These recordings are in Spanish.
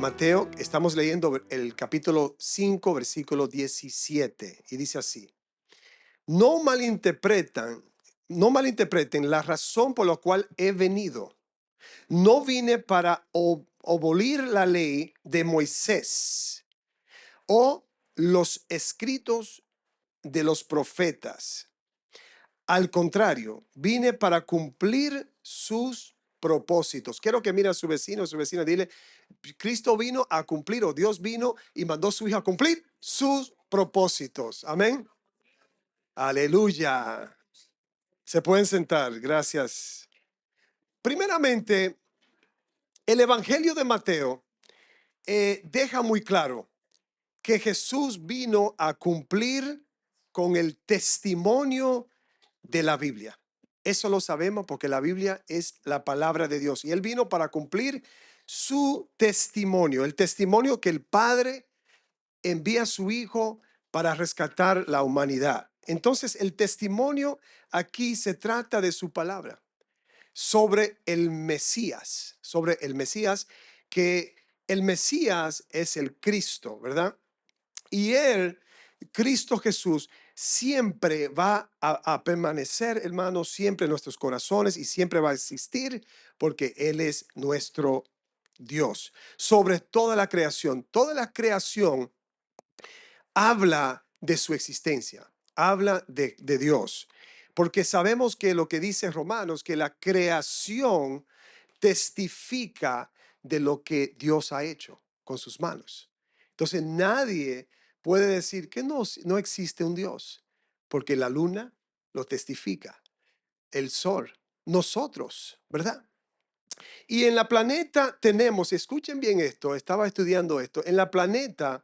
Mateo, estamos leyendo el capítulo 5, versículo 17, y dice así: No malinterpretan, no malinterpreten la razón por la cual he venido. No vine para abolir la ley de Moisés o los escritos de los profetas. Al contrario, vine para cumplir sus propósitos. Quiero que mire a su vecino, a su vecina, dile: Cristo vino a cumplir, o Dios vino y mandó a su Hijo a cumplir sus propósitos. Amén. Aleluya. Se pueden sentar. Gracias. Primeramente, el Evangelio de Mateo deja muy claro que Jesús vino a cumplir con el testimonio de la Biblia. Eso lo sabemos porque la Biblia es la palabra de Dios y Él vino para cumplir su testimonio, el testimonio que el Padre envía a su Hijo para rescatar la humanidad. Entonces, el testimonio aquí se trata de su palabra sobre el Mesías, que el Mesías es el Cristo, ¿verdad? Y Él, Cristo Jesús, siempre va a permanecer, hermanos, siempre en nuestros corazones y siempre va a existir porque Él es nuestro Dios. Sobre toda la creación, habla de su existencia, habla de Dios, porque sabemos que lo que dice Romanos, que la creación testifica de lo que Dios ha hecho con sus manos. Entonces nadie puede decir que no existe un Dios, porque la luna lo testifica, el sol, nosotros, ¿verdad? Y en la planeta tenemos, escuchen bien esto, estaba estudiando esto, en la planeta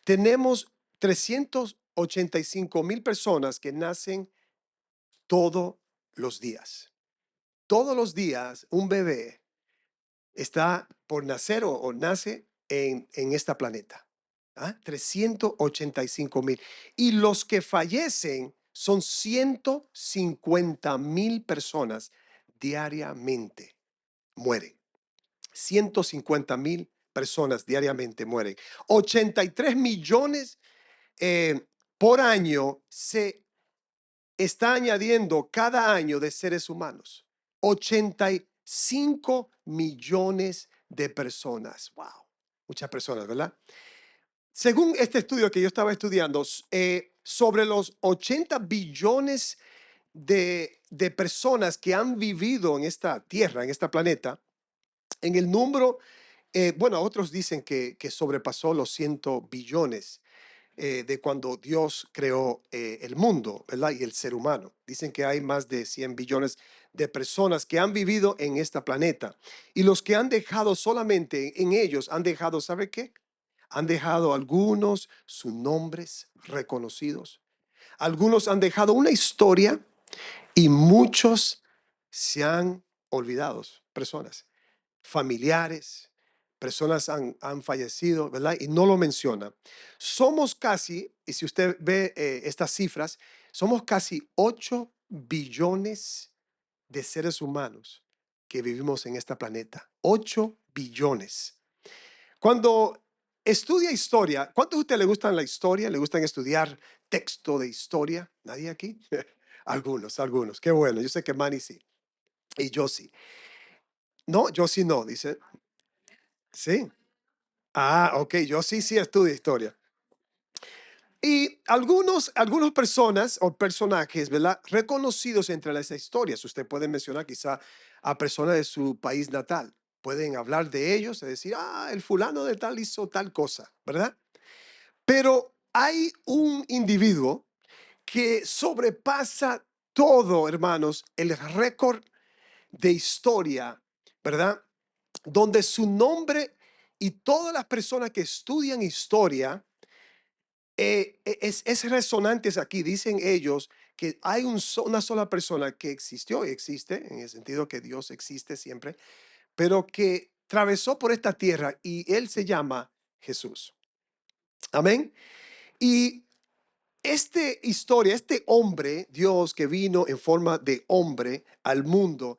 tenemos 385,000 personas que nacen todos los días. Todos los días un bebé está por nacer o nace en esta planeta. 385,000. Y los que fallecen son 150,000 personas diariamente mueren. 150,000 personas diariamente mueren. 83 millones por año se está añadiendo cada año de seres humanos. 85 millones de personas. Wow. Muchas personas, ¿verdad? Según este estudio que yo estaba estudiando, sobre los 80 billones de personas que han vivido en esta tierra, en este planeta, en el número, bueno, otros dicen que sobrepasó los 100 billones de cuando Dios creó el mundo, ¿verdad? Y el ser humano. Dicen que hay más de 100 billones de personas que han vivido en este planeta. Y los que han dejado solamente en ellos, han dejado, ¿sabe qué? Han dejado algunos sus nombres reconocidos. Algunos han dejado una historia y muchos se han olvidado, personas, familiares, personas han fallecido, ¿verdad? Y no lo menciona. Somos casi, y si usted ve estas cifras, somos casi 8 billones de seres humanos que vivimos en este planeta. 8 billones. Cuando estudia historia, ¿cuántos de ustedes le gustan la historia? ¿Le gustan estudiar texto de historia? ¿Nadie aquí? Algunos. Qué bueno. Yo sé que Manny sí. Y yo sí. No, yo sí no, dice. Sí. Ok, yo sí estudio historia. Y algunas personas o personajes, ¿verdad? Reconocidos entre las historias. Usted puede mencionar quizá a personas de su país natal. Pueden hablar de ellos y decir, el fulano de tal hizo tal cosa, ¿verdad? Pero hay un individuo que sobrepasa todo, hermanos, el récord de historia, ¿verdad? Donde su nombre y todas las personas que estudian historia es resonante aquí. Dicen ellos que hay una sola persona que existió y existe, en el sentido que Dios existe siempre, pero que atravesó por esta tierra y él se llama Jesús. Amén. Y este hombre, Dios que vino en forma de hombre al mundo,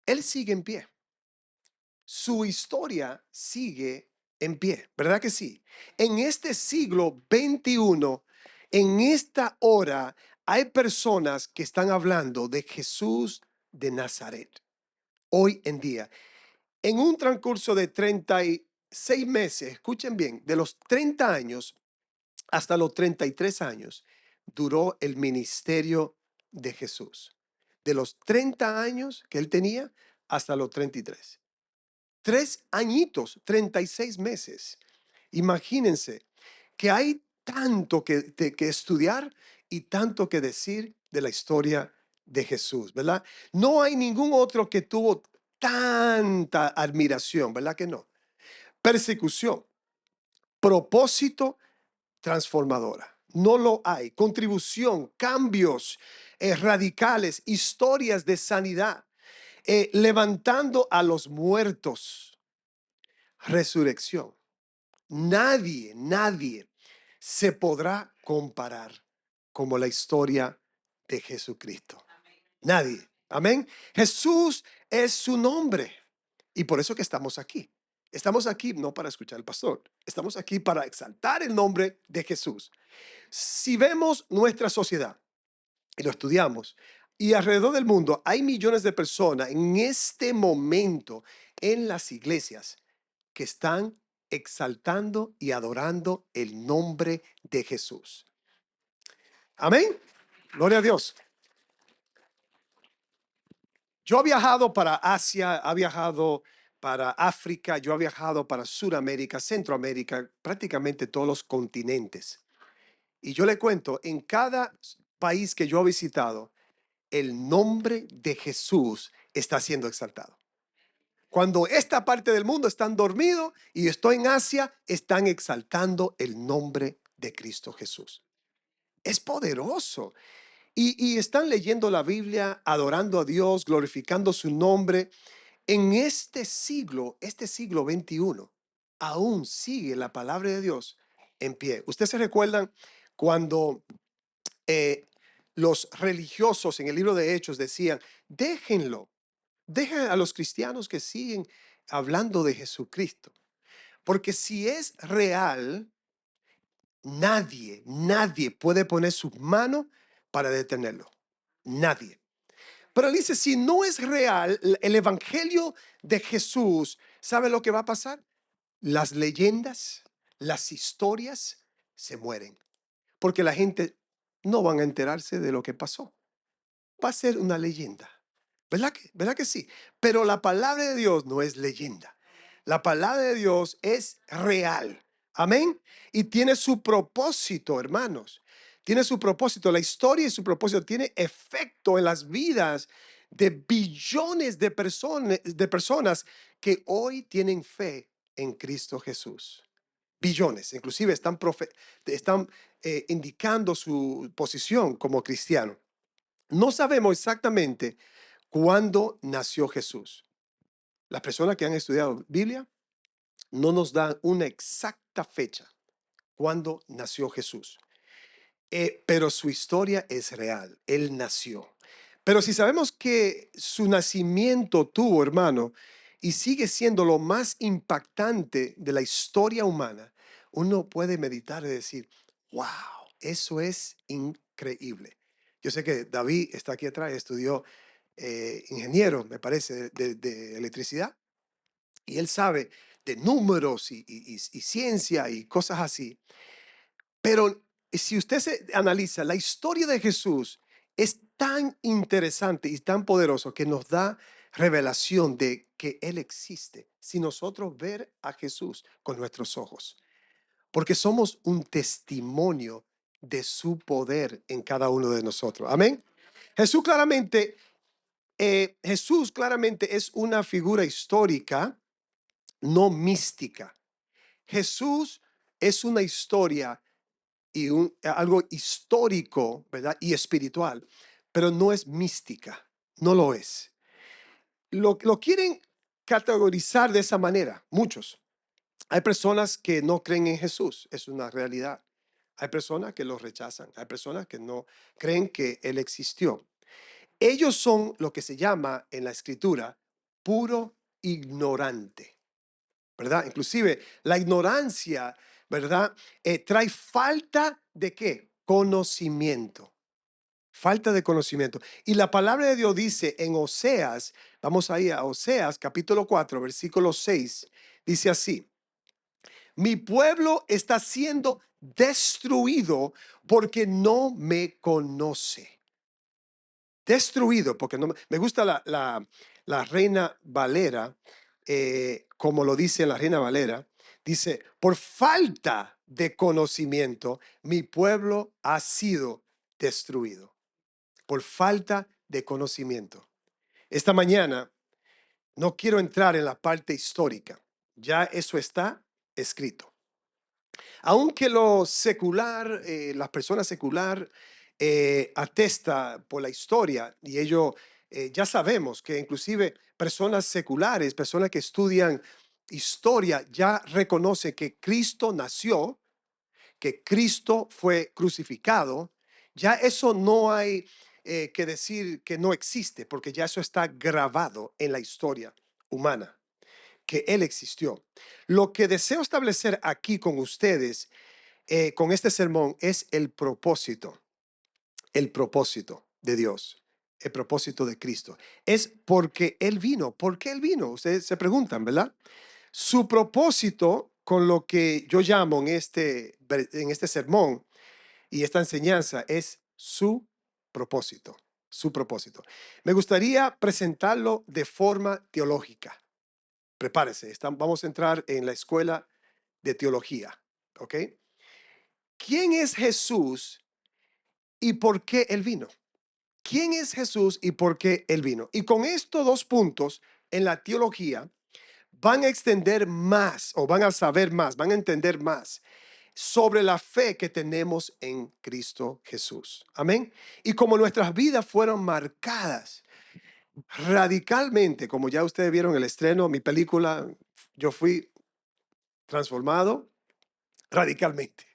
él sigue en pie. Su historia sigue en pie, ¿verdad que sí? En este siglo XXI, en esta hora, hay personas que están hablando de Jesús de Nazaret. Hoy en día, en un transcurso de 36 meses, escuchen bien, de los 30 años hasta los 33 años, duró el ministerio de Jesús. De los 30 años que él tenía hasta los 33. 3 añitos, 36 meses. Imagínense que hay tanto que estudiar y tanto que decir de la historia de Jesús, ¿verdad? No hay ningún otro que tuvo tanta admiración, ¿verdad que no? Persecución, propósito transformadora. No lo hay. Contribución, cambios radicales, historias de sanidad, levantando a los muertos, resurrección. Nadie se podrá comparar como la historia de Jesucristo. Nadie. Amén. Jesús es su nombre. Y por eso que estamos aquí. Estamos aquí no para escuchar al pastor. Estamos aquí para exaltar el nombre de Jesús. Si vemos nuestra sociedad y lo estudiamos, y alrededor del mundo hay millones de personas en este momento en las iglesias que están exaltando y adorando el nombre de Jesús. Amén. Gloria a Dios. Yo he viajado para Asia, he viajado para África, yo he viajado para Sudamérica, Centroamérica, prácticamente todos los continentes. Y yo le cuento, en cada país que yo he visitado, el nombre de Jesús está siendo exaltado. Cuando esta parte del mundo están dormidos y estoy en Asia, están exaltando el nombre de Cristo Jesús. Es poderoso. Y están leyendo la Biblia, adorando a Dios, glorificando su nombre. En este siglo XXI, aún sigue la palabra de Dios en pie. ¿Ustedes se recuerdan cuando los religiosos en el libro de Hechos decían, déjenlo, dejen a los cristianos que siguen hablando de Jesucristo? Porque si es real, nadie puede poner sus manos para detenerlo. Nadie. Pero él dice, si no es real el evangelio de Jesús, ¿sabe lo que va a pasar? Las leyendas, las historias se mueren. Porque la gente no van a enterarse de lo que pasó. Va a ser una leyenda. ¿Verdad que sí? Pero la palabra de Dios no es leyenda. La palabra de Dios es real. Amén. Y tiene su propósito, hermanos. Tiene su propósito. La historia y su propósito tiene efecto en las vidas de billones de personas que hoy tienen fe en Cristo Jesús. Billones. Inclusive están indicando su posición como cristiano. No sabemos exactamente cuándo nació Jesús. Las personas que han estudiado Biblia no nos dan una exacta fecha cuándo nació Jesús. Pero su historia es real. Él nació. Pero si sabemos que su nacimiento tuvo, hermano, y sigue siendo lo más impactante de la historia humana, uno puede meditar y decir, wow, eso es increíble. Yo sé que David está aquí atrás, estudió ingeniero, me parece, de electricidad, y él sabe de números y ciencia y cosas así. Pero si usted se analiza, la historia de Jesús es tan interesante y tan poderoso que nos da revelación de que Él existe si nosotros ver a Jesús con nuestros ojos. Porque somos un testimonio de su poder en cada uno de nosotros. Amén. Jesús claramente es una figura histórica, no mística. Jesús es una historia y algo histórico, ¿verdad? Y espiritual, pero no es mística, no lo es. Lo quieren categorizar de esa manera, muchos. Hay personas que no creen en Jesús, es una realidad. Hay personas que lo rechazan, hay personas que no creen que Él existió. Ellos son lo que se llama en la escritura puro ignorante. ¿verdad? Inclusive la ignorancia, ¿verdad? Trae falta de ¿qué? Conocimiento. Falta de conocimiento. Y la palabra de Dios dice en Oseas, vamos ahí a Oseas capítulo 4, versículo 6, dice así: mi pueblo está siendo destruido porque no me conoce. Destruido porque no me gusta la Reina Valera, como lo dice la Reina Valera, dice, por falta de conocimiento, mi pueblo ha sido destruido. Por falta de conocimiento. Esta mañana no quiero entrar en la parte histórica. Ya eso está escrito. Aunque lo secular, las personas secular atesta por la historia y ello ya sabemos que inclusive personas seculares, personas que estudian historia ya reconocen que Cristo nació, que Cristo fue crucificado. Ya eso no hay que decir que no existe, porque ya eso está grabado en la historia humana, que Él existió. Lo que deseo establecer aquí con ustedes, con este sermón, es el propósito de Dios, el propósito de Cristo. Es porque Él vino. ¿Por qué Él vino? Ustedes se preguntan, ¿verdad? Su propósito, con lo que yo llamo en este sermón y esta enseñanza, es su propósito, su propósito. Me gustaría presentarlo de forma teológica. Prepárese, vamos a entrar en la escuela de teología, ¿ok? ¿Quién es Jesús y por qué Él vino? ¿Quién es Jesús y por qué Él vino? Y con estos dos puntos en la teología van a extender más o van a saber más, van a entender más sobre la fe que tenemos en Cristo Jesús. Amén. Y como nuestras vidas fueron marcadas radicalmente, como ya ustedes vieron el estreno, mi película, yo fui transformado radicalmente.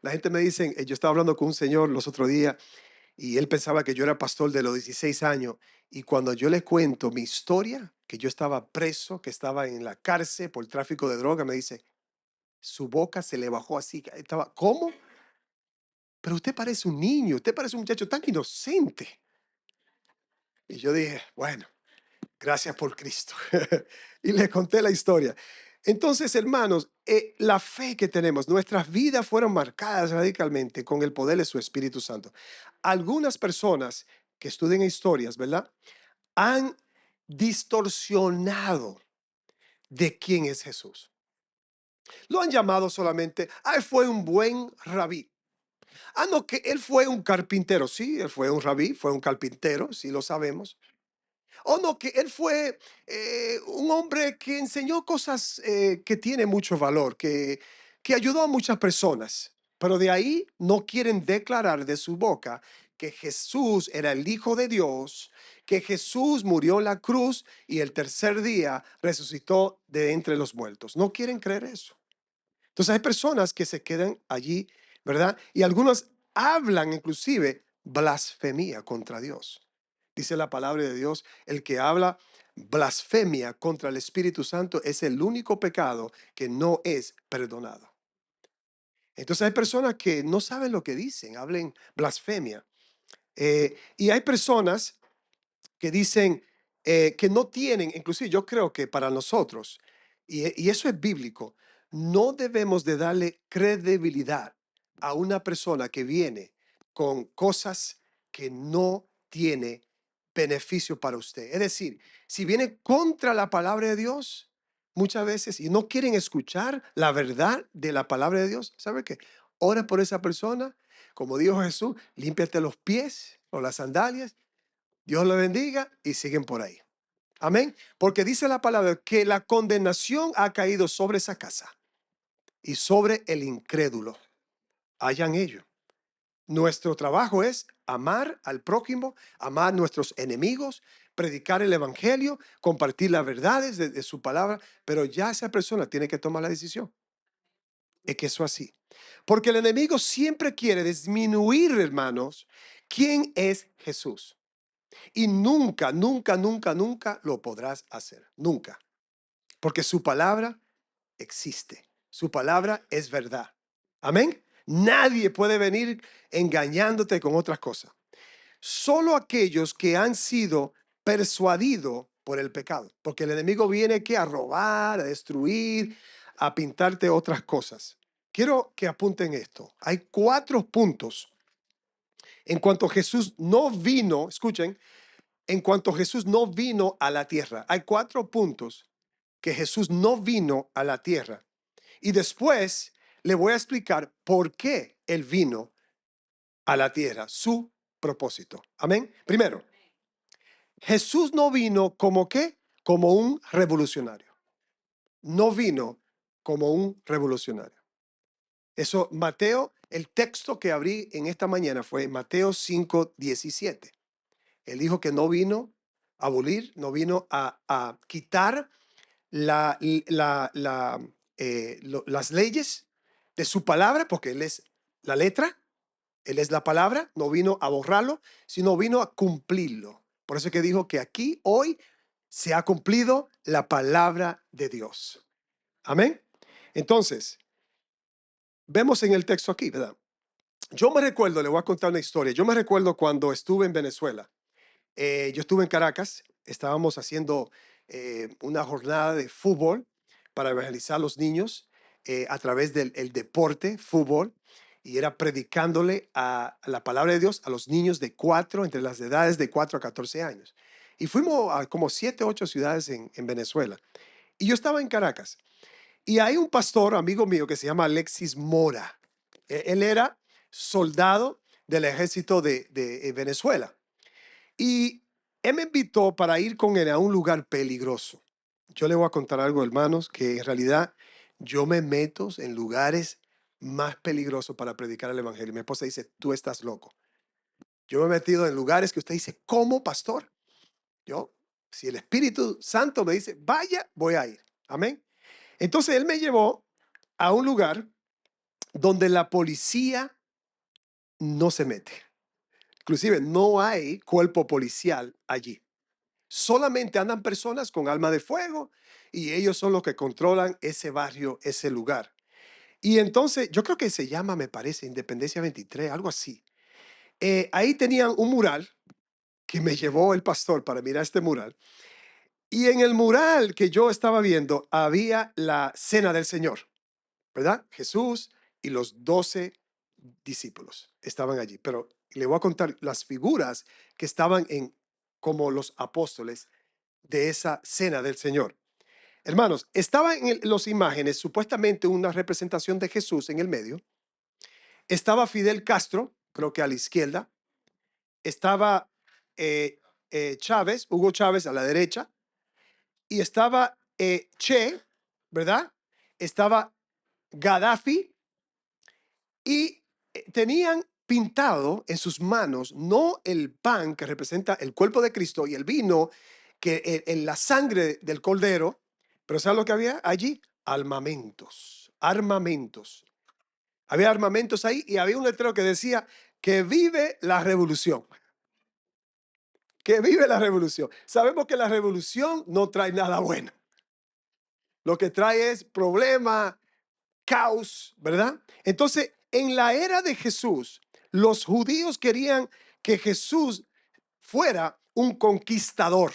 La gente me dice, yo estaba hablando con un señor los otros días y él pensaba que yo era pastor de los 16 años. Y cuando yo le cuento mi historia, que yo estaba preso, que estaba en la cárcel por tráfico de droga, me dice, su boca se le bajó así. Estaba, ¿cómo? Pero usted parece un niño, usted parece un muchacho tan inocente. Y yo dije, bueno, gracias por Cristo. Y le conté la historia. Entonces, hermanos, la fe que tenemos, nuestras vidas fueron marcadas radicalmente con el poder de su Espíritu Santo. Algunas personas que estudian historias, ¿verdad? Han distorsionado de quién es Jesús. Lo han llamado solamente, fue un buen rabí. No, que él fue un carpintero. Sí, él fue un rabí, fue un carpintero, sí lo sabemos. No, que él fue un hombre que enseñó cosas que tienen mucho valor, que ayudó a muchas personas. Pero de ahí no quieren declarar de su boca que Jesús era el Hijo de Dios, que Jesús murió en la cruz y el tercer día resucitó de entre los muertos. No quieren creer eso. Entonces hay personas que se quedan allí, ¿verdad? Y algunos hablan inclusive blasfemia contra Dios. Dice la palabra de Dios, el que habla blasfemia contra el Espíritu Santo es el único pecado que no es perdonado. Entonces hay personas que no saben lo que dicen, hablen blasfemia. Y hay personas que dicen que no tienen, inclusive yo creo que para nosotros, y eso es bíblico, no debemos de darle credibilidad a una persona que viene con cosas que no tiene beneficio para usted. Es decir, si viene contra la palabra de Dios, muchas veces, y no quieren escuchar la verdad de la palabra de Dios, ¿sabe qué? Ora por esa persona, como dijo Jesús, límpiate los pies o las sandalias. Dios lo bendiga y siguen por ahí. Amén. Porque dice la palabra que la condenación ha caído sobre esa casa y sobre el incrédulo. Hayan ellos. Nuestro trabajo es amar al prójimo, amar a nuestros enemigos, predicar el evangelio, compartir las verdades de su palabra, pero ya esa persona tiene que tomar la decisión. Es que eso así. Porque el enemigo siempre quiere disminuir, hermanos, quién es Jesús. Y nunca, nunca, nunca, nunca lo podrás hacer. Nunca. Porque su palabra existe. Su palabra es verdad. Amén. Nadie puede venir engañándote con otras cosas. Solo aquellos que han sido persuadidos por el pecado. Porque el enemigo viene que a robar, a destruir, a pintarte otras cosas. Quiero que apunten esto. Hay 4 puntos en cuanto Jesús no vino, escuchen, en cuanto Jesús no vino a la tierra. Hay 4 puntos que Jesús no vino a la tierra. Y después le voy a explicar por qué Él vino a la tierra, su propósito. Amén. Primero, Jesús no vino como qué, como un revolucionario. No vino como un revolucionario. Eso, Mateo, el texto que abrí en esta mañana fue Mateo 5:17. Él dijo que no vino a abolir, no vino a quitar las leyes de su palabra, porque Él es la letra, Él es la palabra, no vino a borrarlo, sino vino a cumplirlo. Por eso es que dijo que aquí, hoy, se ha cumplido la palabra de Dios. Amén. Entonces, vemos en el texto aquí, ¿verdad? Yo me recuerdo, le voy a contar una historia. Yo me recuerdo cuando estuve en Venezuela. Yo estuve en Caracas, estábamos haciendo una jornada de fútbol para evangelizar a los niños a través del el deporte, fútbol, y era predicándole a la palabra de Dios a los niños de 4, entre las edades de 4 a 14 años. Y fuimos a como 7, 8 ciudades en Venezuela. Y yo estaba en Caracas. Y hay un pastor, amigo mío, que se llama Alexis Mora. Él era soldado del ejército de Venezuela. Y él me invitó para ir con él a un lugar peligroso. Yo le voy a contar algo, hermanos, que en realidad yo me meto en lugares más peligrosos para predicar el evangelio. Mi esposa dice, tú estás loco. Yo me he metido en lugares que usted dice, ¿cómo, pastor? Yo, si el Espíritu Santo me dice, vaya, voy a ir. Amén. Entonces él me llevó a un lugar donde la policía no se mete. Inclusive no hay cuerpo policial allí. Solamente andan personas con arma de fuego y ellos son los que controlan ese barrio, ese lugar. Y entonces, yo creo que se llama, me parece, Independencia 23, algo así. Ahí tenían un mural que me llevó el pastor para mirar este mural. Y en el mural que yo estaba viendo había la cena del Señor, ¿verdad? Jesús y los 12 discípulos estaban allí. Pero le voy a contar las figuras que estaban en como los apóstoles de esa cena del Señor. Hermanos, estaba en las imágenes supuestamente una representación de Jesús en el medio. Estaba Fidel Castro, creo que a la izquierda. Estaba Chávez, Hugo Chávez a la derecha. Y estaba Che, ¿verdad? Estaba Gaddafi. Y tenían pintado en sus manos no el pan que representa el cuerpo de Cristo y el vino que en la sangre del cordero, pero ¿sabes lo que había allí? Armamentos, armamentos. Había armamentos ahí y había un letrero que decía que vive la revolución. Que vive la revolución. Sabemos que la revolución no trae nada bueno. Lo que trae es problema, caos, ¿verdad? Entonces, en la era de Jesús, los judíos querían que Jesús fuera un conquistador.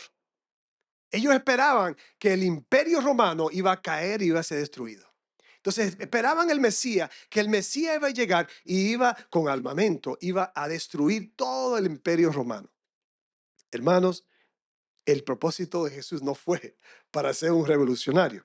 Ellos esperaban que el imperio romano iba a caer y iba a ser destruido. Entonces esperaban el Mesías, que el Mesías iba a llegar y iba con armamento, iba a destruir todo el imperio romano. Hermanos, el propósito de Jesús no fue para ser un revolucionario.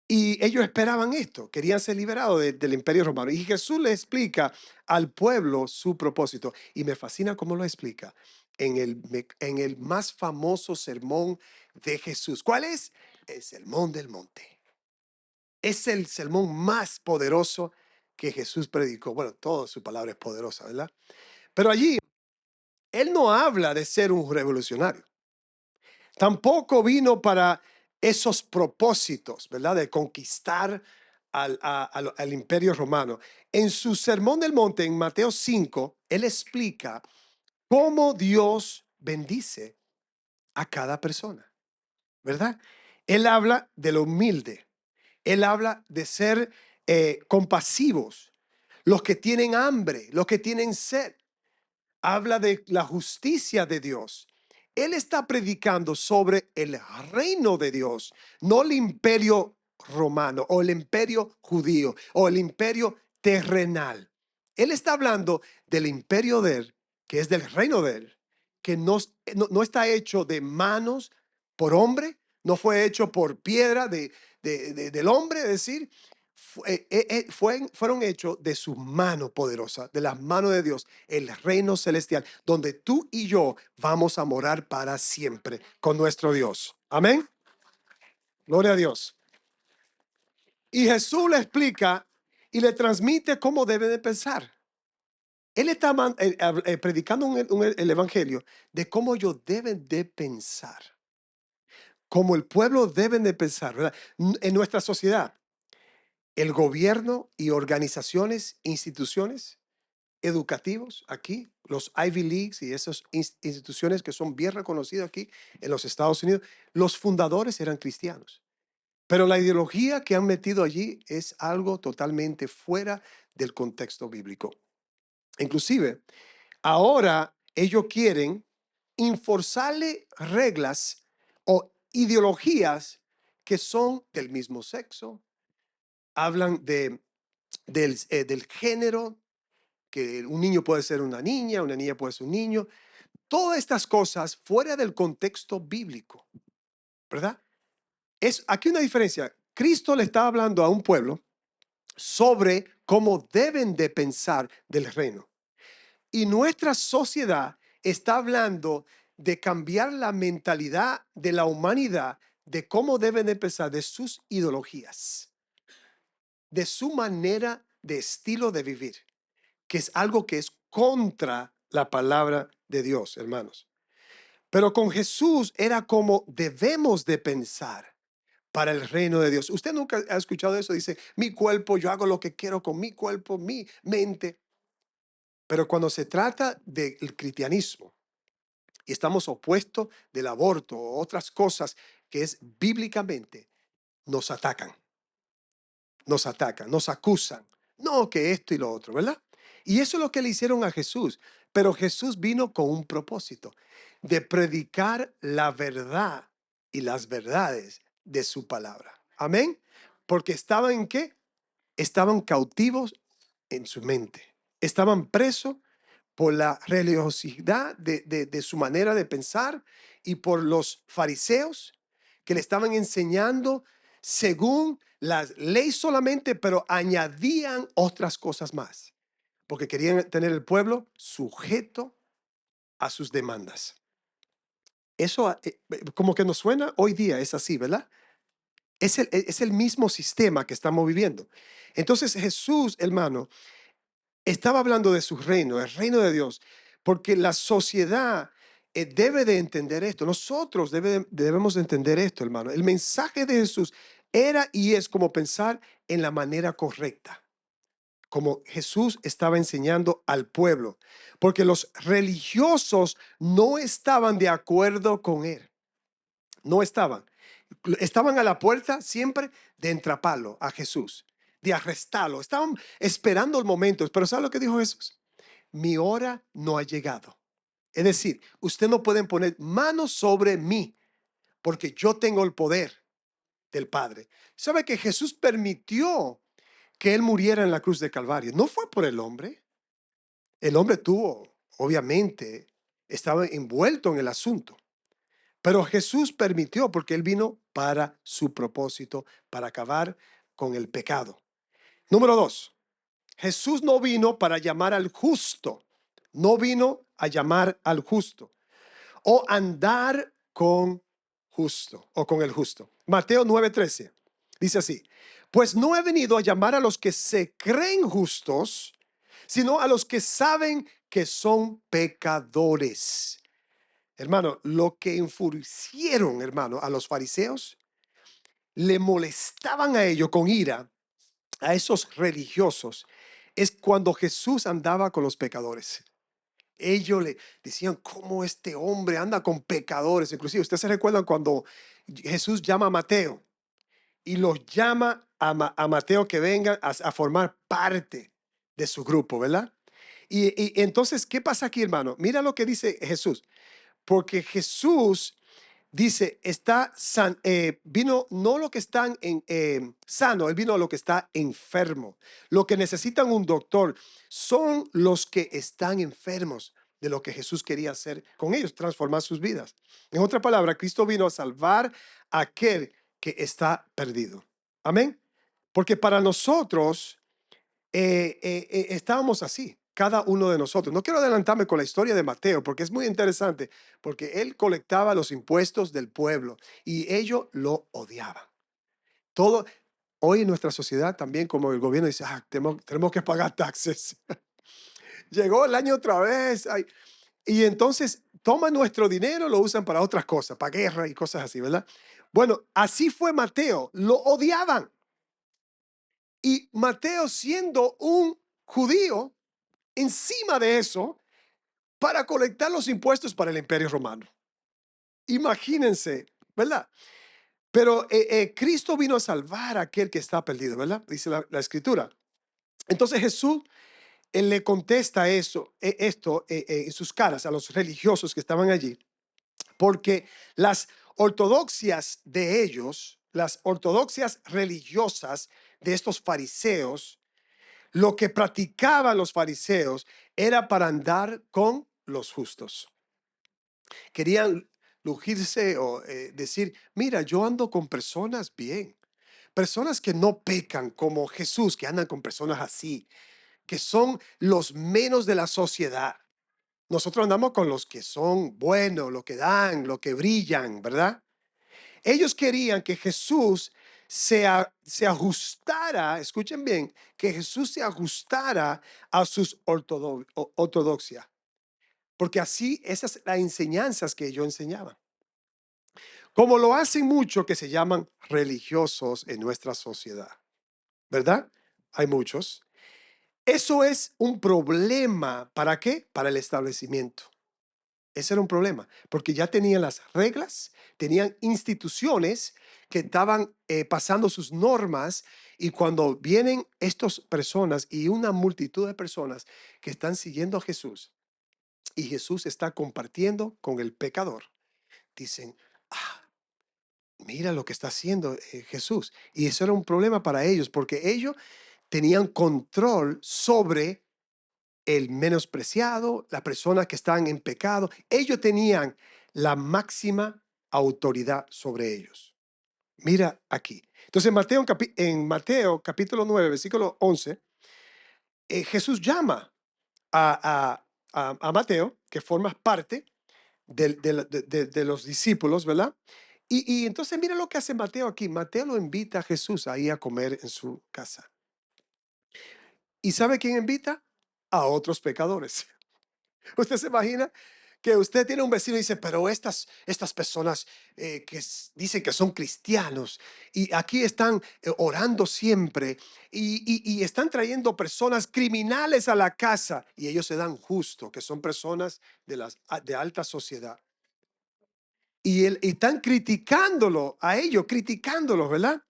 Y ellos esperaban esto, querían ser liberados del imperio romano. Y Jesús le explica al pueblo su propósito. Y me fascina cómo lo explica en el más famoso sermón de Jesús. ¿Cuál es? El Sermón del Monte. Es el sermón más poderoso que Jesús predicó. Bueno, toda su palabra es poderosa, ¿verdad? Pero allí, él no habla de ser un revolucionario. Tampoco vino para esos propósitos, ¿verdad? De conquistar al imperio romano. En su Sermón del Monte, en Mateo 5, él explica cómo Dios bendice a cada persona, ¿verdad? Él habla de lo humilde. Él habla de ser compasivos, los que tienen hambre, los que tienen sed. Habla de la justicia de Dios. Él está predicando sobre el reino de Dios, no el imperio romano o el imperio judío o el imperio terrenal. Él está hablando del imperio de él, que es del reino de él, que no está hecho de manos por hombre, no fue hecho por piedra del hombre, es decir, fueron hechos de su mano poderosa, de las manos de Dios, el reino celestial, donde tú y yo vamos a morar para siempre con nuestro Dios. Amén. Gloria a Dios. Y Jesús le explica y le transmite cómo debe de pensar. Él está predicando el evangelio de cómo ellos deben de pensar, cómo el pueblo deben de pensar, ¿verdad? En nuestra sociedad, el gobierno y organizaciones, instituciones educativos aquí, los Ivy Leagues y esas instituciones que son bien reconocidas aquí en los Estados Unidos, los fundadores eran cristianos. Pero la ideología que han metido allí es algo totalmente fuera del contexto bíblico. Inclusive, ahora ellos quieren enforzarle reglas o ideologías que son del mismo sexo, hablan del género, que un niño puede ser una niña puede ser un niño. Todas estas cosas fuera del contexto bíblico, ¿verdad? Es aquí una diferencia. Cristo le está hablando a un pueblo sobre cómo deben de pensar del reino. Y nuestra sociedad está hablando de cambiar la mentalidad de la humanidad, de cómo deben de pensar, de sus ideologías, de su manera de estilo de vivir, que es algo que es contra la palabra de Dios, hermanos. Pero con Jesús era como debemos de pensar para el reino de Dios. Usted nunca ha escuchado eso, dice, mi cuerpo, yo hago lo que quiero con mi cuerpo, mi mente. Pero cuando se trata del cristianismo y estamos opuestos del aborto o otras cosas que es bíblicamente, nos atacan, nos acusan. No, que esto y lo otro, ¿verdad? Y eso es lo que le hicieron a Jesús. Pero Jesús vino con un propósito de predicar la verdad y las verdades de su palabra. Amén. Porque estaban en qué? Estaban cautivos en su mente. Estaban presos por la religiosidad de su manera de pensar y por los fariseos que le estaban enseñando según la ley solamente, pero añadían otras cosas más, porque querían tener el pueblo sujeto a sus demandas. Eso como que nos suena hoy día, es así, ¿verdad? Es el mismo sistema que estamos viviendo. Entonces Jesús, hermano, estaba hablando de su reino, el reino de Dios, porque la sociedad debe de entender esto. Nosotros debemos de entender esto, hermano. El mensaje de Jesús era y es como pensar en la manera correcta, como Jesús estaba enseñando al pueblo, porque los religiosos no estaban de acuerdo con él. No estaban. Estaban a la puerta siempre de entraparlo a Jesús, de arrestarlo. Estaban esperando el momento. Pero ¿sabe lo que dijo Jesús? Mi hora no ha llegado. Es decir, usted no pueden poner manos sobre mí porque yo tengo el poder del Padre. ¿Sabe que Jesús permitió que él muriera en la cruz de Calvario? No fue por el hombre. El hombre tuvo, obviamente, estaba envuelto en el asunto. Pero Jesús permitió porque él vino para su propósito, para acabar con el pecado. Número 2, Jesús no vino para llamar al justo, no vino a llamar al justo o andar con justo o con el justo. Mateo 9:13 dice así, pues no he venido a llamar a los que se creen justos, sino a los que saben que son pecadores. Hermano, lo que enfurecieron, hermano, a los fariseos, le molestaban a ellos con ira, a esos religiosos, es cuando Jesús andaba con los pecadores. Ellos le decían, ¿cómo este hombre anda con pecadores? Inclusive, ustedes se recuerdan cuando Jesús llama a Mateo y los llama a Mateo que venga a formar parte de su grupo, ¿verdad? Y entonces, ¿qué pasa aquí, hermano? Mira lo que dice Jesús. Porque Jesús dice, vino no lo que están sano, él vino a lo que está enfermo. Lo que necesitan un doctor son los que están enfermos de lo que Jesús quería hacer con ellos, transformar sus vidas. En otra palabra, Cristo vino a salvar a aquel que está perdido. Amén. Porque para nosotros estábamos así, cada uno de nosotros. No quiero adelantarme con la historia de Mateo porque es muy interesante, porque él colectaba los impuestos del pueblo y ellos lo odiaban. Todo, hoy en nuestra sociedad también, como el gobierno dice, tenemos que pagar taxes. Llegó el año otra vez. Ay, y entonces toman nuestro dinero, lo usan para otras cosas, para guerra y cosas así, ¿verdad? Bueno, así fue Mateo, lo odiaban. Y Mateo, siendo un judío, encima de eso, para colectar los impuestos para el Imperio Romano. Imagínense, ¿verdad? Pero Cristo vino a salvar a aquel que está perdido, ¿verdad? Dice la Escritura. Entonces Jesús él le contesta esto en sus caras a los religiosos que estaban allí, porque las ortodoxias de ellos, las ortodoxias religiosas de estos fariseos, lo que practicaban los fariseos era para andar con los justos. Querían lujirse o decir, mira, yo ando con personas bien, personas que no pecan como Jesús, que andan con personas así, que son los menos de la sociedad. Nosotros andamos con los que son buenos, lo que dan, lo que brillan, ¿verdad? Ellos querían que Jesús se ajustara, escuchen bien, que Jesús se ajustara a sus ortodoxias, porque así esas son las enseñanzas que ellos enseñaban. Como lo hacen mucho que se llaman religiosos en nuestra sociedad, ¿verdad? Hay muchos. Eso es un problema. ¿Para qué? Para el establecimiento. Ese era un problema, porque ya tenían las reglas, tenían instituciones que estaban pasando sus normas y cuando vienen estas personas y una multitud de personas que están siguiendo a Jesús y Jesús está compartiendo con el pecador, dicen, ah, mira lo que está haciendo Jesús. Y eso era un problema para ellos porque ellos tenían control sobre el menospreciado, las personas que están en pecado. Ellos tenían la máxima autoridad sobre ellos. Mira aquí. Entonces en Mateo capítulo 9, versículo 11, Jesús llama a Mateo, que forma parte de los discípulos, ¿verdad? Y entonces mira lo que hace Mateo aquí. Mateo lo invita a Jesús ahí a comer en su casa. ¿Y sabe quién invita? A otros pecadores. ¿Usted se imagina que usted tiene un vecino y dice, pero estas personas dicen que son cristianos y aquí están orando siempre y están trayendo personas criminales a la casa y ellos se dan justo, que son personas de alta sociedad? Y están criticándolo a ellos, criticándolos, ¿verdad?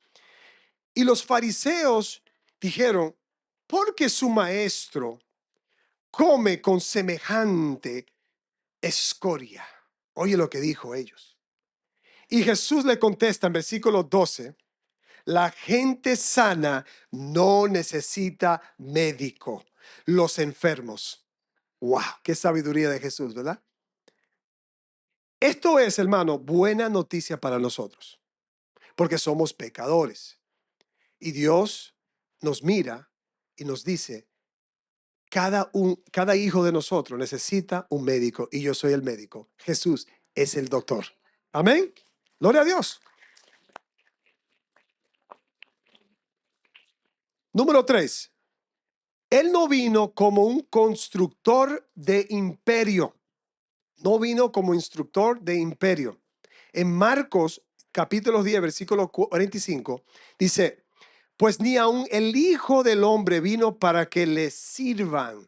Y los fariseos dijeron, porque su maestro come con semejante escoria. Oye lo que dijo ellos. Y Jesús le contesta en versículo 12, la gente sana no necesita médico, los enfermos. ¡Wow! ¡Qué sabiduría de Jesús!, ¿verdad? Esto es, hermano, buena noticia para nosotros, porque somos pecadores. Y Dios nos mira y nos dice, cada hijo de nosotros necesita un médico y yo soy el médico. Jesús es el doctor. Amén. Gloria a Dios. Número 3. Él no vino como un constructor de imperio. No vino como instructor de imperio. En Marcos capítulo 10, versículo 45, dice, pues ni aun el Hijo del Hombre vino para que le sirvan,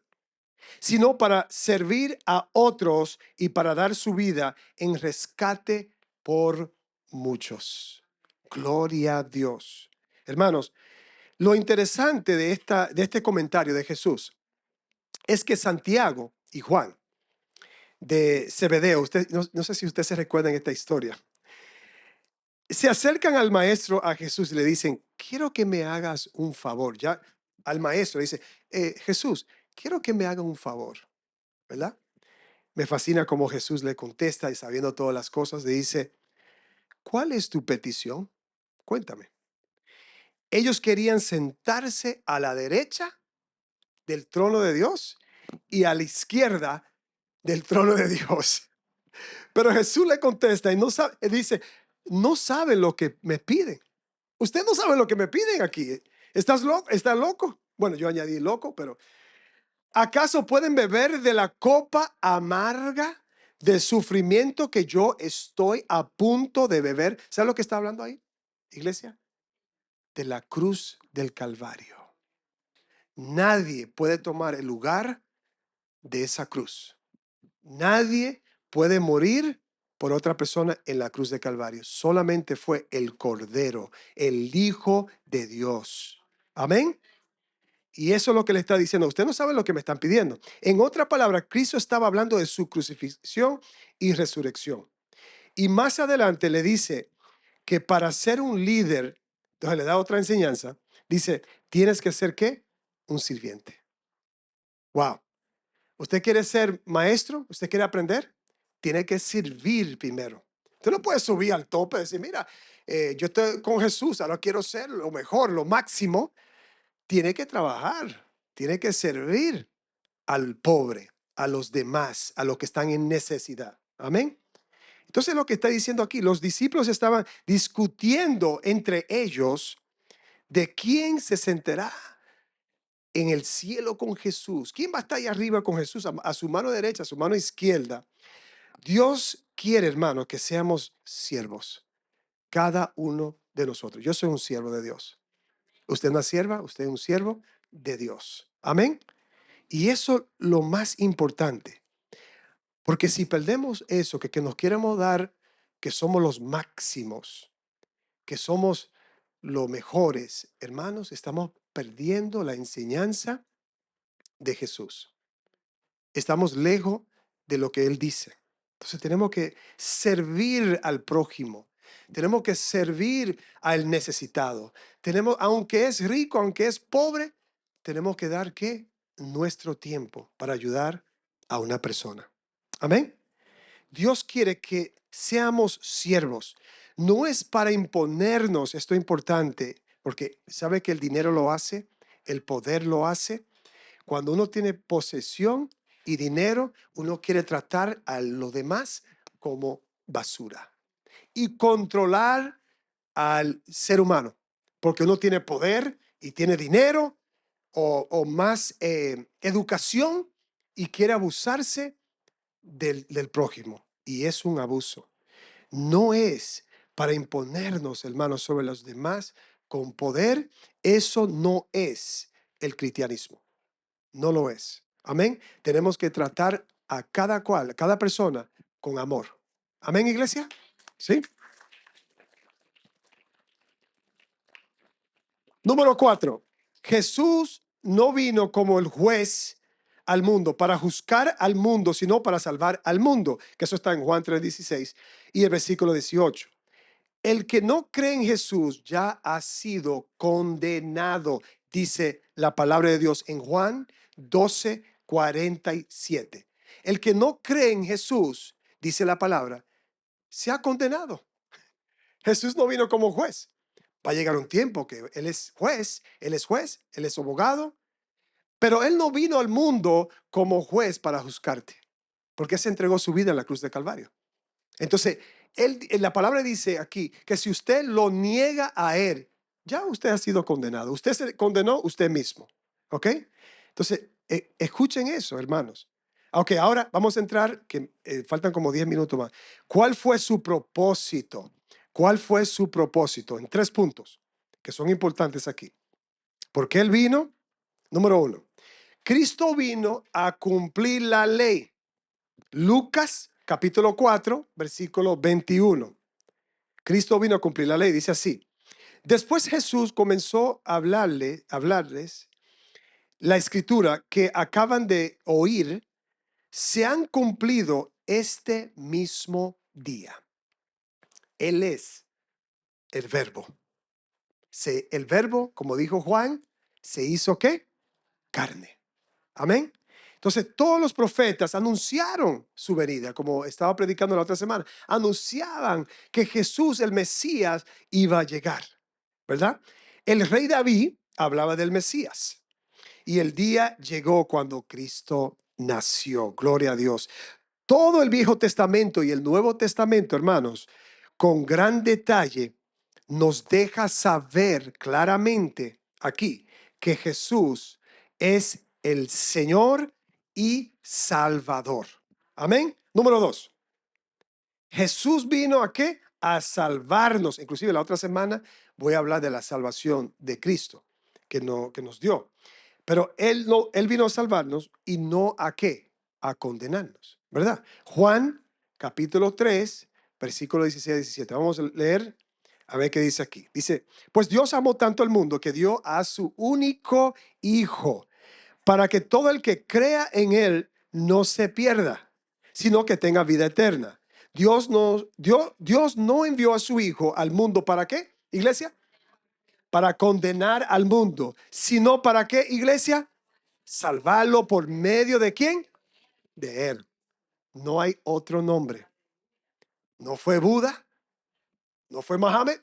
sino para servir a otros y para dar su vida en rescate por muchos. Gloria a Dios. Hermanos, lo interesante de este comentario de Jesús es que Santiago y Juan de Zebedeo, no sé si usted se recuerda en esta historia, se acercan al maestro, a Jesús, y le dicen, quiero que me hagas un favor. Ya al maestro le dice, Jesús, quiero que me haga un favor, ¿verdad? Me fascina cómo Jesús le contesta y sabiendo todas las cosas, le dice, ¿cuál es tu petición? Cuéntame. Ellos querían sentarse a la derecha del trono de Dios y a la izquierda del trono de Dios. Pero Jesús le contesta y no sabe, dice, no saben lo que me piden. Usted no sabe lo que me piden aquí. ¿Estás loco? ¿Estás loco? Bueno, yo añadí loco, pero ¿acaso pueden beber de la copa amarga de sufrimiento que yo estoy a punto de beber? ¿Sabe lo que está hablando ahí, iglesia? De la cruz del Calvario. Nadie puede tomar el lugar de esa cruz. Nadie puede morir por otra persona en la cruz de Calvario. Solamente fue el Cordero, el Hijo de Dios. Amén. Y eso es lo que le está diciendo. Usted no sabe lo que me están pidiendo. En otra palabra, Cristo estaba hablando de su crucifixión y resurrección. Y más adelante le dice que para ser un líder, entonces le da otra enseñanza, dice, tienes que ser ¿qué? Un sirviente. Wow. ¿Usted quiere ser maestro? ¿Usted quiere aprender? Tiene que servir primero. Usted no puede subir al tope y decir, mira, yo estoy con Jesús, ahora quiero ser lo mejor, lo máximo. Tiene que trabajar, tiene que servir al pobre, a los demás, a los que están en necesidad. Amén. Entonces lo que está diciendo aquí, los discípulos estaban discutiendo entre ellos de quién se sentará en el cielo con Jesús. ¿Quién va a estar ahí arriba con Jesús a su mano derecha, a su mano izquierda? Dios quiere, hermano, que seamos siervos. Cada uno de nosotros. Yo soy un siervo de Dios. Usted es una sierva, usted es un siervo de Dios. Amén. Y eso es lo más importante. Porque si perdemos eso, que nos queremos dar, que somos los máximos, que somos los mejores, hermanos, estamos perdiendo la enseñanza de Jesús. Estamos lejos de lo que Él dice. Entonces tenemos que servir al prójimo. Tenemos que servir al necesitado. Tenemos, aunque es rico, aunque es pobre, tenemos que dar ¿qué? Nuestro tiempo para ayudar a una persona. Amén. Dios quiere que seamos siervos. No es para imponernos, esto es importante, porque sabe que el dinero lo hace, el poder lo hace. Cuando uno tiene posesión y dinero, uno quiere tratar a los demás como basura y controlar al ser humano, porque uno tiene poder y tiene dinero o más educación y quiere abusarse del prójimo. Y es un abuso. No es para imponernos, hermanos, sobre los demás con poder. Eso no es el cristianismo. No lo es. Amén. Tenemos que tratar a cada cual, a cada persona con amor. Amén, iglesia. ¿Sí? Número 4. Jesús no vino como el juez al mundo para juzgar al mundo, sino para salvar al mundo. Que eso está en Juan 3:16 y el versículo 18. El que no cree en Jesús ya ha sido condenado, dice la palabra de Dios en Juan 12:47. El que no cree en Jesús, dice la palabra, se ha condenado. Jesús no vino como juez. Va a llegar un tiempo que Él es juez, Él es abogado, pero Él no vino al mundo como juez para juzgarte, porque se entregó su vida en la cruz de Calvario. Entonces, la palabra dice aquí que si usted lo niega a Él, ya usted ha sido condenado. Usted se condenó usted mismo. ¿Ok? Entonces, escuchen eso, hermanos. Ok, ahora vamos a entrar, que faltan como 10 minutos más. ¿Cuál fue su propósito? ¿Cuál fue su propósito? En 3 puntos que son importantes aquí. ¿Por qué Él vino? Número 1. Cristo vino a cumplir la ley. Lucas capítulo 4, versículo 21. Cristo vino a cumplir la ley, dice así. Después Jesús comenzó a hablarles la escritura que acaban de oír, se han cumplido este mismo día. Él es el verbo. El verbo, como dijo Juan, se hizo ¿qué? Carne. Amén. Entonces todos los profetas anunciaron su venida, como estaba predicando la otra semana. Anunciaban que Jesús, el Mesías, iba a llegar, ¿verdad? El rey David hablaba del Mesías. Y el día llegó cuando Cristo nació. Gloria a Dios. Todo el Viejo Testamento y el Nuevo Testamento, hermanos, con gran detalle, nos deja saber claramente aquí que Jesús es el Señor y Salvador. Amén. Número 2. Jesús vino ¿a qué? A salvarnos. Inclusive la otra semana voy a hablar de la salvación de Cristo que nos dio. Pero él vino a salvarnos y no ¿a qué? A condenarnos, ¿verdad? Juan capítulo 3, versículo 16 y 17. Vamos a leer a ver qué dice aquí. Dice, pues Dios amó tanto al mundo que dio a su único Hijo para que todo el que crea en él no se pierda, sino que tenga vida eterna. Dios no envió a su Hijo al mundo ¿para qué, iglesia? Para condenar al mundo, sino ¿para qué, iglesia? Salvarlo por medio de ¿quién? De él. No hay otro nombre. No fue Buda, no fue Mohammed,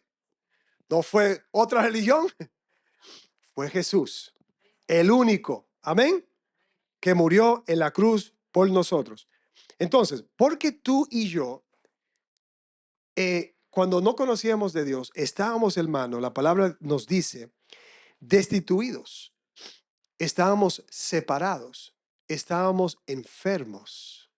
no fue otra religión, fue Jesús, el único, amén, que murió en la cruz por nosotros. Entonces, porque tú y yo, cuando no conocíamos de Dios, estábamos, hermano, la palabra nos dice, destituidos, estábamos separados, estábamos enfermos,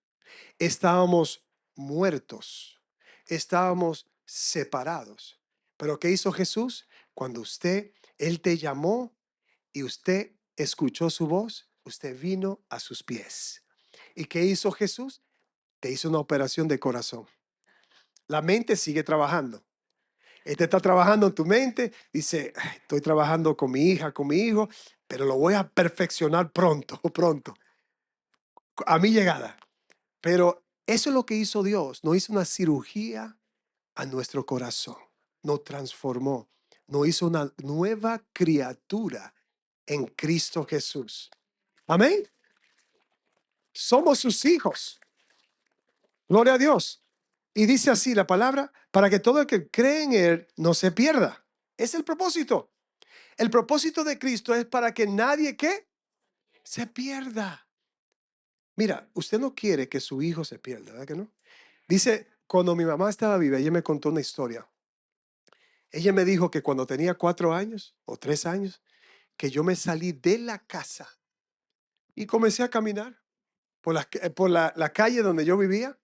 estábamos muertos, estábamos separados. Pero ¿qué hizo Jesús? Cuando Él te llamó y usted escuchó su voz, usted vino a sus pies. ¿Y qué hizo Jesús? Te hizo una operación de corazón. La mente sigue trabajando. Este está trabajando en tu mente, dice, estoy trabajando con mi hija, con mi hijo, pero lo voy a perfeccionar pronto, pronto, a mi llegada. Pero eso es lo que hizo Dios. No hizo una cirugía a nuestro corazón. Nos transformó. Nos hizo una nueva criatura en Cristo Jesús. Amén. Somos sus hijos. Gloria a Dios. Y dice así la palabra, para que todo el que cree en Él no se pierda. Es el propósito. El propósito de Cristo es para que nadie ¿qué? Se pierda. Mira, usted no quiere que su hijo se pierda, ¿verdad que no? Dice, cuando mi mamá estaba viva, ella me contó una historia. Ella me dijo que cuando tenía 4 años o 3 años, que yo me salí de la casa y comencé a caminar por la calle donde yo vivía.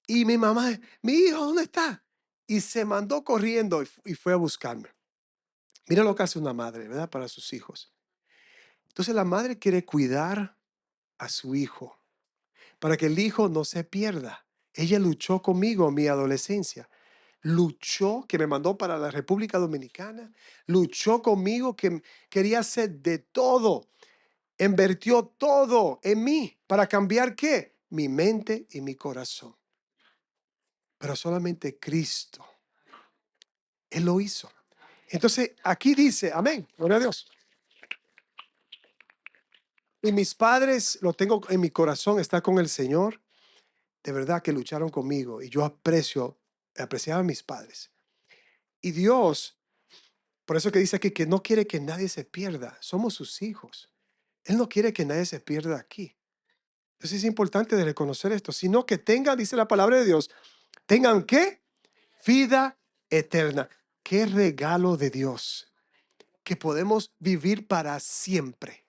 Y mi mamá, mi hijo, ¿dónde está? Y se mandó corriendo y fue a buscarme. Mira lo que hace una madre, ¿verdad? Para sus hijos. Entonces la madre quiere cuidar a su hijo para que el hijo no se pierda. Ella luchó conmigo en mi adolescencia. Luchó, que me mandó para la República Dominicana. Luchó conmigo, que quería hacer de todo. Invirtió todo en mí para cambiar ¿qué? Mi mente y mi corazón. Pero solamente Cristo, Él lo hizo. Entonces aquí dice, amén, gloria a Dios. Y mis padres, lo tengo en mi corazón, está con el Señor. De verdad que lucharon conmigo y yo apreciaba a mis padres. Y Dios, por eso que dice aquí que no quiere que nadie se pierda. Somos sus hijos. Él no quiere que nadie se pierda aquí. Entonces es importante de reconocer esto, sino que tengan, dice la palabra de Dios, tengan ¿qué? Vida eterna. Qué regalo de Dios, que podemos vivir para siempre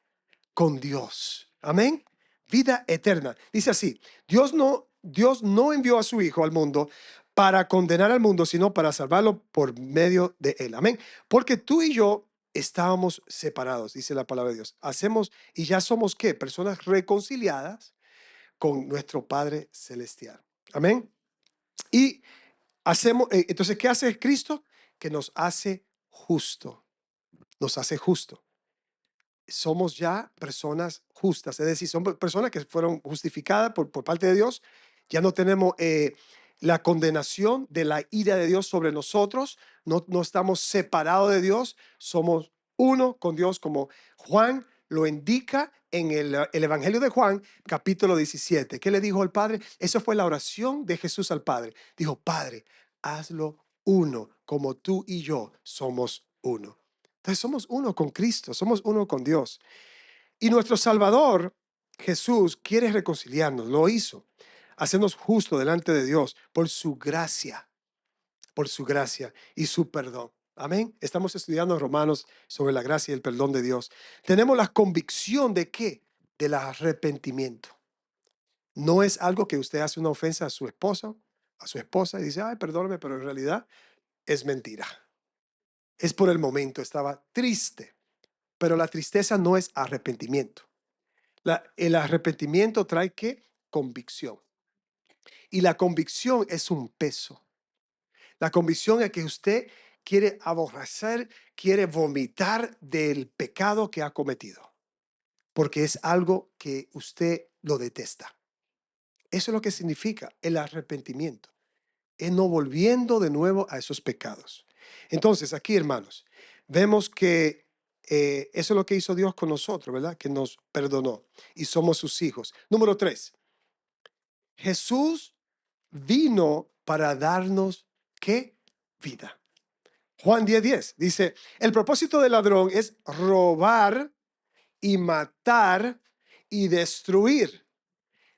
con Dios. Amén. Vida eterna. Dice así, Dios no envió a su Hijo al mundo para condenar al mundo, sino para salvarlo por medio de él. Amén. Porque tú y yo estábamos separados, dice la palabra de Dios. Hacemos y ya somos ¿qué? Personas reconciliadas con nuestro Padre Celestial. Amén. Y Entonces, ¿qué hace Cristo? Que nos hace justo. Nos hace justo. Somos ya personas justas, es decir, son personas que fueron justificadas por parte de Dios. Ya no tenemos la condenación de la ira de Dios sobre nosotros. No estamos separados de Dios, somos uno con Dios, como Juan lo indica en el Evangelio de Juan, capítulo 17. ¿Qué le dijo al Padre? Esa fue la oración de Jesús al Padre. Dijo, Padre, hazlo uno, como tú y yo somos uno. Entonces somos uno con Cristo, somos uno con Dios. Y nuestro Salvador, Jesús, quiere reconciliarnos, lo hizo, hacernos justos delante de Dios por su gracia y su perdón. Amén. Estamos estudiando Romanos sobre la gracia y el perdón de Dios. Tenemos la convicción de ¿qué? Del arrepentimiento. No es algo que usted hace una ofensa a su esposa, y dice, ay, perdóname, pero en realidad es mentira. Es por el momento, estaba triste. Pero la tristeza no es arrepentimiento. El arrepentimiento trae ¿qué? Convicción. Y la convicción es un peso. La convicción es que usted quiere aborrecer, quiere vomitar del pecado que ha cometido. Porque es algo que usted lo detesta. Eso es lo que significa el arrepentimiento. Es no volviendo de nuevo a esos pecados. Entonces, aquí, hermanos, vemos que eso es lo que hizo Dios con nosotros, ¿verdad? Que nos perdonó y somos sus hijos. Número 3, Jesús vino para darnos, ¿qué? Vida. Juan 10:10 dice, el propósito del ladrón es robar y matar y destruir.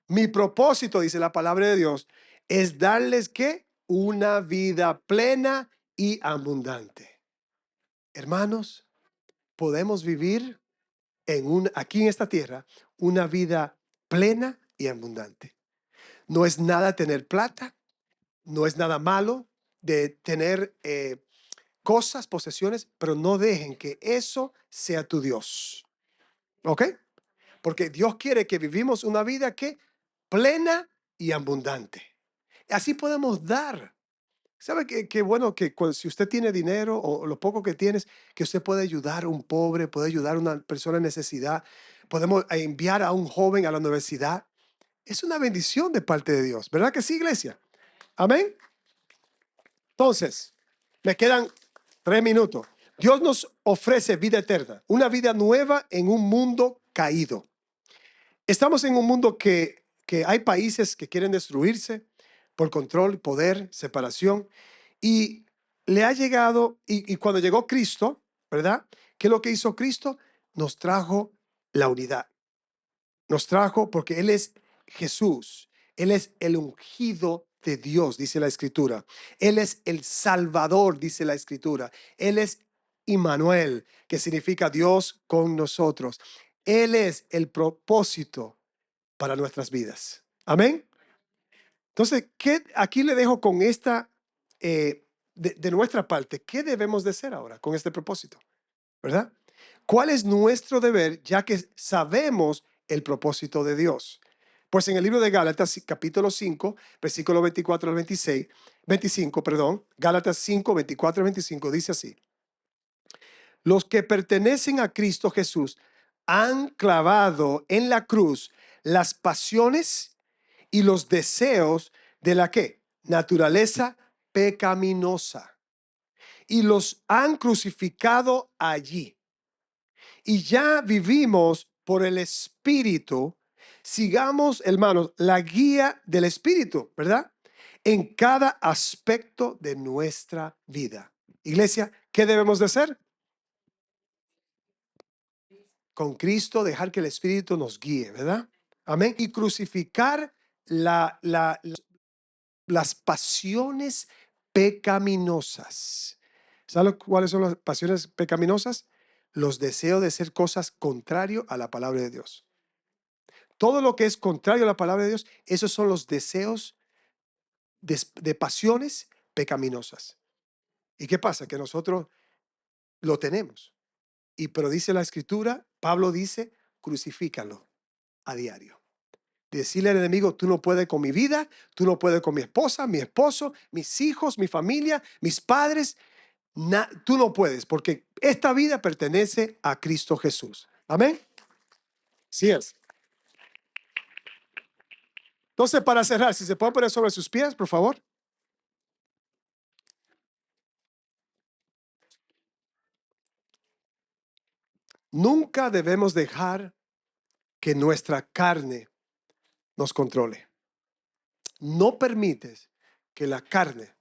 Mi propósito, dice la palabra de Dios, es darles ¿qué? Una vida plena y abundante. Hermanos, podemos vivir aquí en esta tierra una vida plena y abundante. No es nada tener plata, no es nada malo de tener cosas, posesiones, pero no dejen que eso sea tu Dios. ¿Ok? Porque Dios quiere que vivimos una vida que plena y abundante. Así podemos dar. ¿Sabe qué bueno que si usted tiene dinero o lo poco que tienes, que usted puede ayudar a un pobre, puede ayudar a una persona en necesidad, podemos enviar a un joven a la universidad? Es una bendición de parte de Dios, ¿verdad que sí, iglesia? Amén. Entonces, me quedan 3 minutos. Dios nos ofrece vida eterna, una vida nueva en un mundo caído. Estamos en un mundo que hay países que quieren destruirse por control, poder, separación. Y le ha llegado, y cuando llegó Cristo, ¿verdad? ¿Qué es lo que hizo Cristo? Nos trajo la unidad. Nos trajo porque Él es Jesús. Él es el ungido de Dios, dice la Escritura. Él es el Salvador, dice la Escritura. Él es Immanuel, que significa Dios con nosotros. Él es el propósito para nuestras vidas. Amén. Entonces, aquí le dejo con esta, de nuestra parte, ¿qué debemos de hacer ahora con este propósito? ¿Verdad? ¿Cuál es nuestro deber ya que sabemos el propósito de Dios? Pues en el libro de Gálatas, capítulo 5, versículo 24 al 25, Gálatas 5, 24 al 25, dice así. Los que pertenecen a Cristo Jesús han clavado en la cruz las pasiones y los deseos de la ¿qué? Naturaleza pecaminosa. Y los han crucificado allí. Y ya vivimos por el Espíritu. Sigamos, hermanos, la guía del Espíritu, ¿verdad? En cada aspecto de nuestra vida. Iglesia, ¿qué debemos de hacer? Con Cristo, dejar que el Espíritu nos guíe, ¿verdad? Amén. Y crucificar las pasiones pecaminosas. ¿Saben cuáles son las pasiones pecaminosas? Los deseos de hacer cosas contrario a la palabra de Dios. Todo lo que es contrario a la palabra de Dios, esos son los deseos de pasiones pecaminosas. ¿Y qué pasa? Que nosotros lo tenemos. Pero dice la Escritura, Pablo dice, crucifícalo a diario. y decirle al enemigo, tú no puedes con mi vida, tú no puedes con mi esposa, mi esposo, mis hijos, mi familia, mis padres. Tú no puedes, porque esta vida pertenece a Cristo Jesús. Amén. Sí es. Entonces, para cerrar, si se pueden poner sobre sus pies, por favor. Nunca debemos dejar que nuestra carne nos controle. No permites que la carne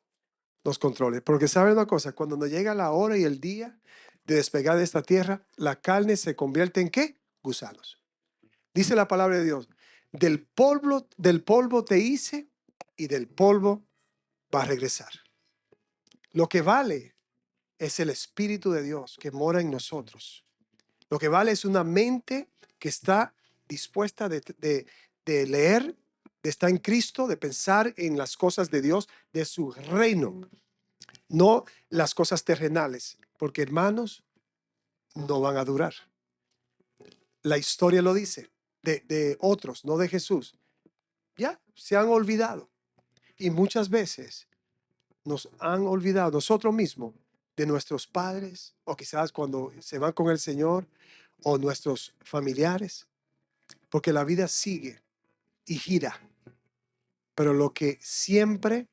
nos controle. Porque sabe una cosa, cuando nos llega la hora y el día de despegar de esta tierra, la carne se convierte en ¿qué? Gusanos. Dice la palabra de Dios, del polvo te hice y del polvo va a regresar. Lo que vale es el Espíritu de Dios que mora en nosotros. Lo que vale es una mente que está dispuesta de leer, de estar en Cristo, de pensar en las cosas de Dios, de su reino, no las cosas terrenales, porque hermanos, no van a durar. La historia lo dice, de otros, no de Jesús. Ya se han olvidado. Y muchas veces nos han olvidado nosotros mismos de nuestros padres, o quizás cuando se van con el Señor, o nuestros familiares, porque la vida sigue y gira. Pero lo que siempre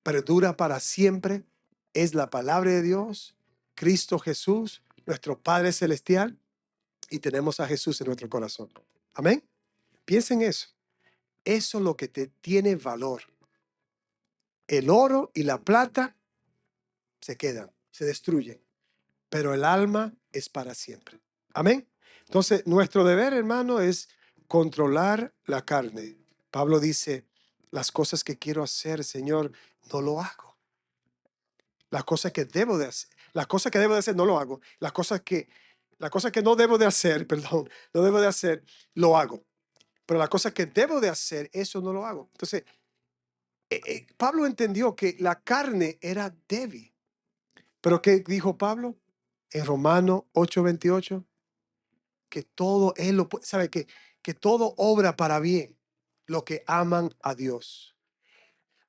perdura para siempre es la palabra de Dios, Cristo Jesús, nuestro Padre Celestial, y tenemos a Jesús en nuestro corazón. Amén. Piensen en eso. Eso es lo que te tiene valor. El oro y la plata se quedan, se destruyen, pero el alma es para siempre. Amén. Entonces, nuestro deber, hermano, es controlar la carne. Pablo dice, las cosas que quiero hacer, Señor, no lo hago. Las cosas que debo de hacer, no lo hago. Las cosas que no debo de hacer, no debo de hacer, lo hago. Pero las cosas que debo de hacer, eso no lo hago. Entonces, Pablo entendió que la carne era débil. Pero ¿qué dijo Pablo? En Romanos 8:28, que todo él lo puede, sabe que todo obra para bien lo que aman a Dios.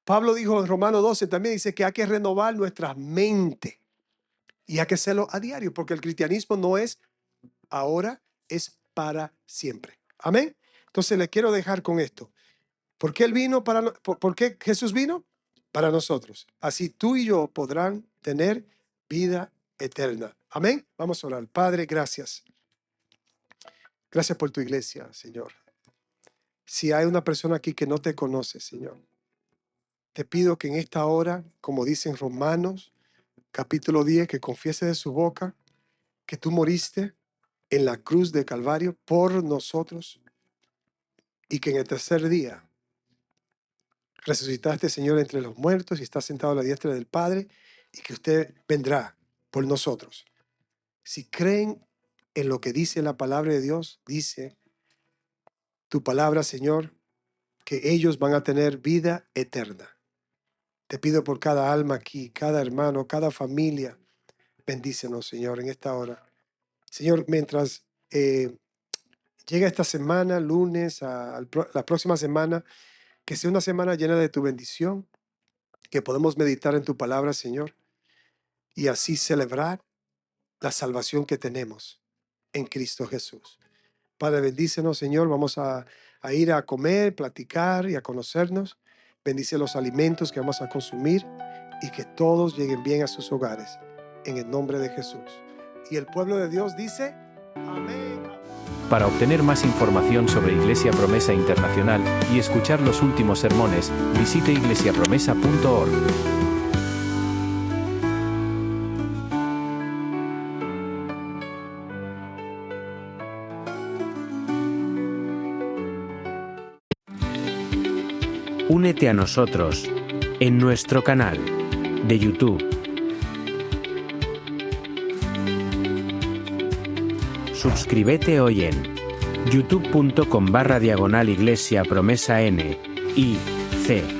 Pablo dijo en Romanos 12 también, dice que hay que renovar nuestra mente y hay que hacerlo a diario, porque el cristianismo no es ahora, es para siempre. Amén. Entonces le quiero dejar con esto. ¿Por qué él vino por qué Jesús vino? Para nosotros. Así tú y yo podrán tener vida eterna. Amén. Vamos a orar. Padre, gracias. Gracias por tu iglesia, Señor. Si hay una persona aquí que no te conoce, Señor, te pido que en esta hora, como dice en Romanos, capítulo 10, que confiese de su boca que tú moriste en la cruz de Calvario por nosotros y que en el tercer día resucitaste, Señor, entre los muertos y estás sentado a la diestra del Padre y que usted vendrá por nosotros. Si creen en lo que dice la palabra de Dios, dice tu palabra, Señor, que ellos van a tener vida eterna. Te pido por cada alma aquí, cada hermano, cada familia. Bendícenos, Señor, en esta hora. Señor, mientras llega esta semana, lunes, la próxima semana, que sea una semana llena de tu bendición, que podamos meditar en tu palabra, Señor, y así celebrar la salvación que tenemos en Cristo Jesús. Padre, bendícenos, Señor. Vamos a ir a comer, platicar y a conocernos. Bendice los alimentos que vamos a consumir y que todos lleguen bien a sus hogares. En el nombre de Jesús. Y el pueblo de Dios dice, amén. Para obtener más información sobre Iglesia Promesa Internacional y escuchar los últimos sermones, visite iglesiapromesa.org. Únete a nosotros en nuestro canal de YouTube. Suscríbete hoy en youtube.com/Iglesia Promesa NIC.